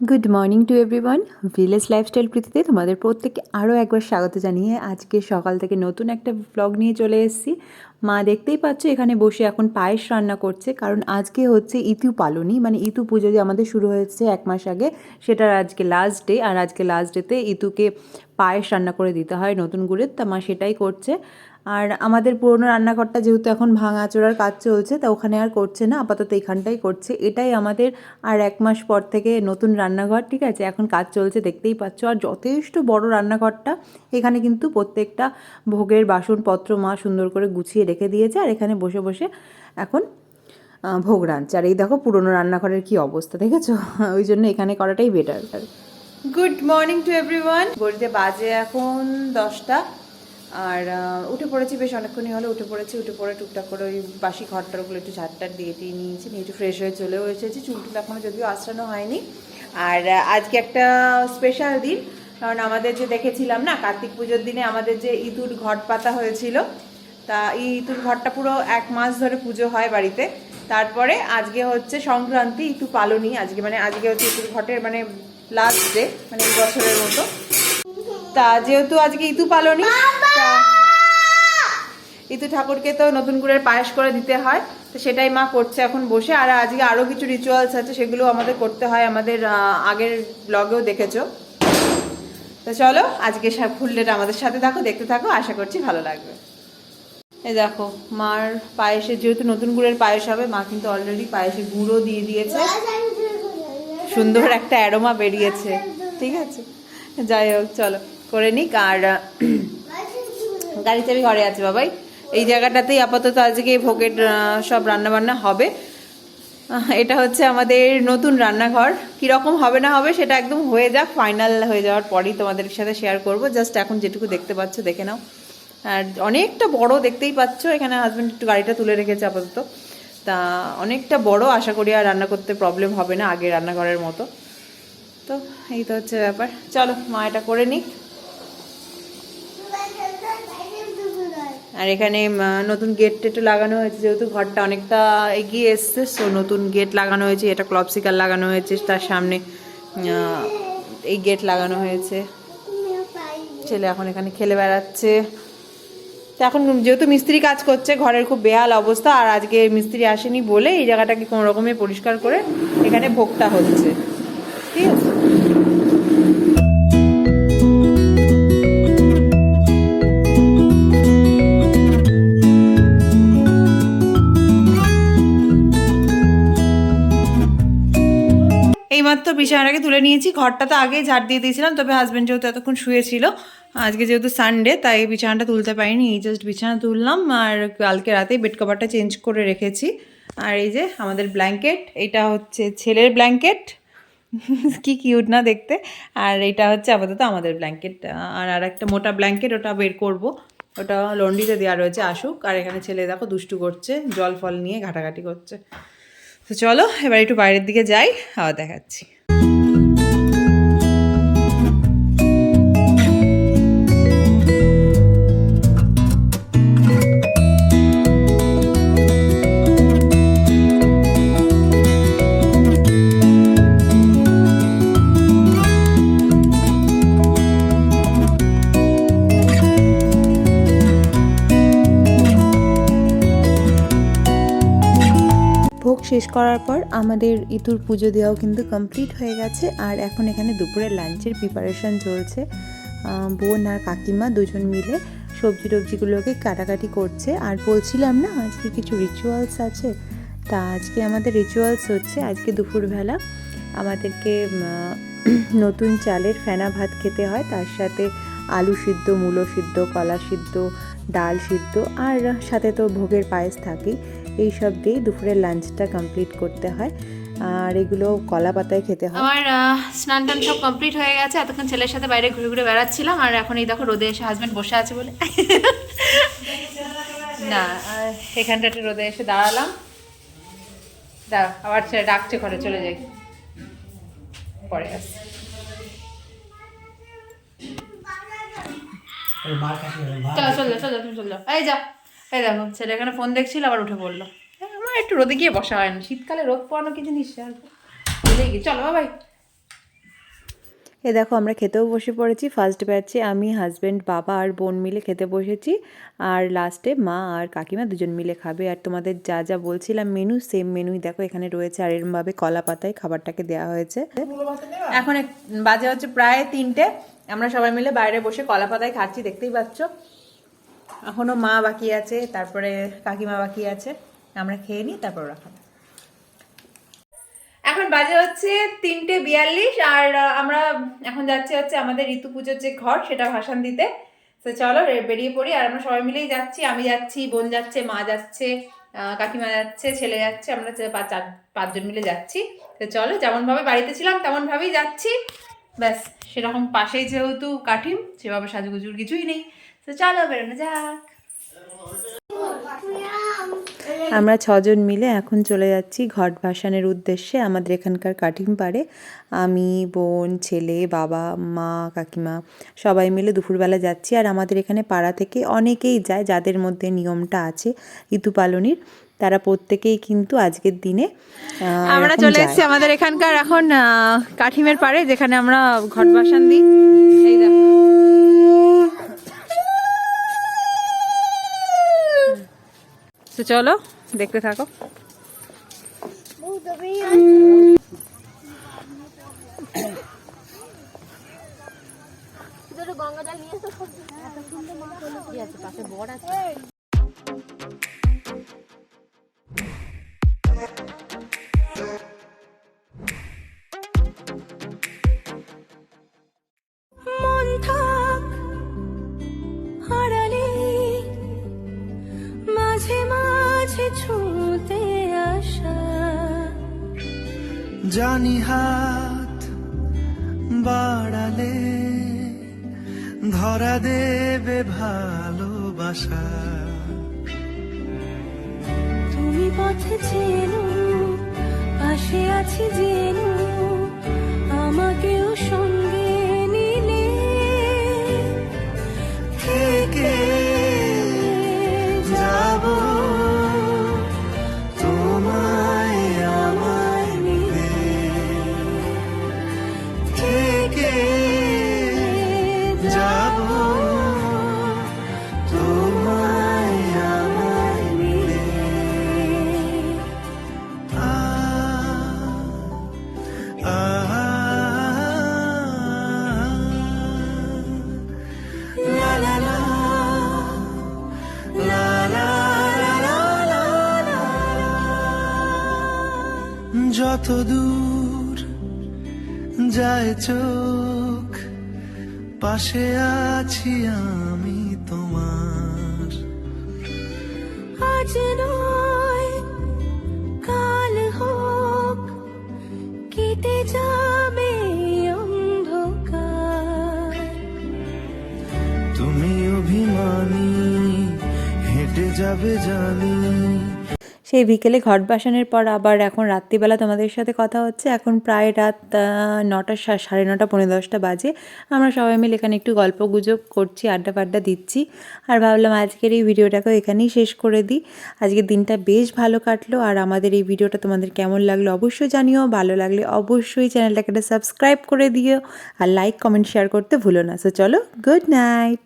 Good morning to everyone. Village lifestyle প্রীতিতে তোমাদের প্রত্যেককে আরও একবার স্বাগত জানিয়ে আজকে সকাল থেকে নতুন একটা ব্লগ নিয়ে চলে এসেছি। মা দেখতেই পাচ্ছ এখানে বসে এখন পায়েস রান্না করছে, কারণ আজকে হচ্ছে ইতু পালনী, মানে ইতু পুজো যে আমাদের শুরু হয়েছে 1 মাস আগে, সেটার আজকে লাস্ট ডে। আর আজকে লাস্ট ডেতে ইতুকে পায়েস রান্না করে দিতে হয় নতুন গুড়ের, তা মা সেটাই করছে। আর আমাদের পুরোনো রান্নাঘরটা যেহেতু এখন ভাঙাচোরার কাজ চলছে, তা ওখানে আর করছে না, আপাতত এখানটাই করছে। এটাই আমাদের আর 1 মাস পর থেকে নতুন রান্নাঘর, ঠিক আছে, এখন কাজ চলছে দেখতেই পাচ্ছ। আর যথেষ্ট বড় রান্নাঘরটা, এখানে কিন্তু প্রত্যেকটা ভোগের বাসনপত্র মা সুন্দর করে গুছিয়ে রেখে দিয়েছে, আর এখানে বসে বসে এখন ভোগ রাঁধছে। আর এই দেখো পুরোনো রান্নাঘরের কি অবস্থা দেখেছো, ওই জন্য এখানে করাটাই better. Good morning to everyone. ঘড়িতে বাজে এখন 10টা, আর উঠে পড়েছি, বেশ অনেকক্ষণই হলো উঠে পড়েছি। উঠে পড়ে টুকটাক করে ওই বাসি ঘরটারগুলো একটু ঝাড়টার দিয়ে নিয়েছি, নিয়ে একটু ফ্রেশ হয়ে চলেও এসেছি। চুলটুল এখনও যদিও আঁচড়ানো হয়নি। আর আজকে একটা স্পেশাল দিন, কারণ আমাদের যে দেখেছিলাম না কার্তিক পুজোর দিনে আমাদের যে ইঁদুর ঘট পাতা হয়েছিল, তা এই ইঁদুর ঘরটা পুরো 1 মাস ধরে পুজো হয় বাড়িতে। তারপরে আজকে হচ্ছে সংক্রান্তি, ইতু পালনী আজকে, মানে আজকে হচ্ছে ইঁদুর ঘটের মানে লাস্ট ডে, মানে এই বছরের মতো। তা যেহেতু আজকে ইতু পালনী, ইতু ঠাকুরকে তো নতুন গুড়ের পায়েস করে দিতে হয়, তো সেটাই মা করছে এখন বসে। আর আজকে আরও কিছু রিচুয়ালস আছে, সেগুলো আমাদের করতে হয়, আমাদের আগের ব্লগেও দেখেছো। তো চলো আজকে ফুল ডেটা আমাদের সাথে থাকো, দেখতে থাকো, আশা করছি ভালো লাগবে। এই দেখো মার পায়েসে, যেহেতু নতুন গুড়ের পায়েস হবে, মা কিন্তু অলরেডি পায়েসে গুঁড়ো দিয়ে দিয়েছে, সুন্দর একটা অ্যারোমা বেরিয়েছে, ঠিক আছে। যাই হোক চলো করে নিক। আর গাড়ি চাবি ঘরে আছে বাবাই, এই জায়গাটাতেই আপাতত আজকে ভোগের সব রান্নাবান্না হবে। এটা হচ্ছে আমাদের নতুন রান্নাঘর, কীরকম হবে না হবে সেটা একদম হয়ে যাক, ফাইনাল হয়ে যাওয়ার পরেই তোমাদের সাথে শেয়ার করব। জাস্ট এখন যেটুকু দেখতে পাচ্ছ দেখে নাও। আর অনেকটা বড়, দেখতেই পাচ্ছ এখানে হাজব্যান্ড একটু গাড়িটা তুলে রেখেছে আপাতত, তা অনেকটা বড়, আশা করি আর রান্না করতে প্রবলেম হবে না আগের রান্নাঘরের মতো। তো এই তো হচ্ছে ব্যাপার, চলো মা এটা করে নিক। আর এখানে নতুন গেট টেটও লাগানো হয়েছে, যেহেতু ঘরটা অনেকটা এগিয়ে এসছে, সো নতুন গেট লাগানো হয়েছে। এটা ক্লবসিকার লাগানো হয়েছে, তার সামনে এই গেট লাগানো হয়েছে। ছেলে এখন এখানে খেলে বেড়াচ্ছে। তো এখন যেহেতু মিস্ত্রি কাজ করছে, ঘরের খুব বেহাল অবস্থা, আর আজকে মিস্ত্রি আসেনি বলে এই জায়গাটাকে কোনো রকমে পরিষ্কার করে এখানে ভোগটা হচ্ছে, ঠিক আছে। এইমাত্র বিছানাটাকে তুলে নিয়েছি, ঘরটা তো আগেই ঝাড় দিয়ে দিয়েছিলাম, তবে হাজব্যান্ড যেহেতু এতক্ষণ শুয়েছিল, আজকে যেহেতু সানডে তাই বিছানাটা তুলতে পারিনি। এই জাস্ট বিছানা তুললাম, আর কালকে রাতেই বেড কভারটা চেঞ্জ করে রেখেছি। আর এই যে আমাদের ব্ল্যাঙ্কেট, এটা হচ্ছে ছেলের ব্ল্যাঙ্কেট, কি কিউট না দেখতে। আর এটা হচ্ছে আপাতত আমাদের ব্ল্যাঙ্কেট। আর একটা মোটা ব্ল্যাঙ্কেট, ওটা বের করব, ওটা লন্ড্রিতে দেওয়া রয়েছে, আসুক। আর এখানে ছেলে দেখো দুষ্টু করছে, জল ফল নিয়ে ঘাটাঘাটি করছে। তো চলো এবার একটু বাইরের দিকে যাই, আবার দেখাচ্ছি। ভোগ শেষ করার পর আমাদের ইতুর পুজো দেওয়াও কিন্তু কমপ্লিট হয়ে গেছে। আর এখন এখানে দুপুরে লাঞ্চের প্রিপারেশান চলছে। বোন আর কাকিমা দুজন মিলে সবজি টবজিগুলোকে কাটাকাটি করছে। আর বলছিলাম না আজকে কিছু রিচুয়ালস আছে, তা আজকে আমাদের রিচুয়ালস হচ্ছে, আজকে দুপুরবেলা আমাদেরকে নতুন চালের ফেনা ভাত খেতে হয়, তার সাথে আলু সিদ্ধ, মূলো সিদ্ধ, কলা সিদ্ধ, ডাল সিদ্ধ, আর সাথে তো ভোগের পায়েস থাকেই। এই সব দিয়েই দুপুরের লাঞ্চটা কমপ্লিট করতে হয়, আর এগুলো কলা পাতায় খেতে হয়। আমার স্নান টান সব কমপ্লিট হয়ে গেছে, এতক্ষণ ছেলের সাথে বাইরে ঘুরে ঘুরে বেড়াচ্ছিলাম। আর এখন এই দেখো রোদে এসে হাজব্যান্ড বসে আছে বলে না, এখানটা একটু রোদে এসে দাঁড়ালাম। দাঁড়া, আবার ছেলে ডাকছে ঘরে, চলে যাই, পরে আসছে। চল তুমি চল যাও, এই যা। এই দেখো ছেলে এখানে ফোন দেখছিল, আবার উঠে পড়লো। আমার একটু রোদে গিয়ে বসা হয় না, শীতকালে রোদ পোয়ানো কি জিনিস, ভুলেই গিয়ে। চলো বাবাই, এ দেখো আমরা খেতেও বসে পড়েছি। ফার্স্ট ব্যাচে আমি, হাজব্যান্ড, বাবা আর বোন মিলে খেতে বসেছি, আর লাস্টে মা আর কাকিমা দুজন মিলে খাবে। আর তোমাদের যা যা বলছিলাম মেনু, সেম মেনুই দেখো এখানে রয়েছে, আর এরমভাবে কলা পাতায় খাবারটাকে দেওয়া হয়েছে। এখন বাজে হচ্ছে প্রায় 3টে, আমরা সবাই মিলে বাইরে বসে কলা পাতায় খাচ্ছি, দেখতেই পাচ্ছ। এখনো মা বাকি আছে, তারপরে কাকিমা বাকি আছে, আমরা খেয়ে নিই তারপর ওরা খাবো। এখন বাজে হচ্ছে 3:42, আর আমরা এখন যাচ্ছি হচ্ছে আমাদের ঋতু পুজোর যে ঘর সেটা ভাসান দিতে। তো চলো বেরিয়ে পড়ি, আর আমরা সবাই মিলেই যাচ্ছি। আমি যাচ্ছি, বোন যাচ্ছে, মা যাচ্ছে, কাকিমা যাচ্ছে, ছেলে যাচ্ছে, আমরা 5জন মিলে যাচ্ছি। তো চলো, যেমনভাবে বাড়িতে ছিলাম তেমনভাবেই যাচ্ছি, ব্যাস। সেরকম পাশেই যেহেতু কাঠিম, সেভাবে সাজুগুজুর কিছুই নেই। তো চলো বেরোনো যাক। আমরা 6জন মিলে এখন চলে যাচ্ছি ঘট ভাসানের উদ্দেশ্যে আমাদের এখানকার কাঠিম পাড়ে। আমি, বোন, ছেলে, বাবা, মা, কাকিমা সবাই মিলে দুপুরবেলা যাচ্ছি। আর আমাদের এখানে পাড়া থেকে অনেকেই যায়, যাদের মধ্যে নিয়মটা আছে ঋতু পালনীর, তারা প্রত্যেকেই কিন্তু আজকের দিনে আমরা চলে এসেছি আমাদের এখানকার এখন কাঠিমের পাড়ে, যেখানে আমরা ঘট ভাসান দিই। এই দেখো, তো চলো দেখতে থাকো। ছুঁতে আসা জানি হাত বাড়ালে ধরা দেবে ভালোবাসা। তুমি পথে চেনো, পাশে আছি জেনো, আমাকেও সঙ্গে নিলে থেকে যাবো যত দূর যায় চোখ, পাশে আছি আমি তোমার। আজ নয় কাল হোক, কেটে যাবে অন্ধকার। তুমি অভিমানী, হেঁটে যাবে জানি। সেই বিকেলে ঘট ভাসানের পর আবার এখন রাত্রিবেলা তোমাদের সাথে কথা হচ্ছে। এখন প্রায় রাত 9টা, 9:30, 10:45 বাজে। আমরা সবাই মিলে এখানে একটু গল্প গুজব করছি, আড্ডা ফাড্ডা দিচ্ছি। আর ভাবলাম আজকের এই ভিডিওটাকেও এখানেই শেষ করে দিই। আজকের দিনটা বেশ ভালো কাটলো। আর আমাদের এই ভিডিওটা তোমাদের কেমন লাগলো অবশ্যই জানিও। ভালো লাগলে অবশ্যই চ্যানেলটাকে সাবস্ক্রাইব করে দিও, আর লাইক, কমেন্ট, শেয়ার করতে ভুলো না। সো চলো, গুড নাইট।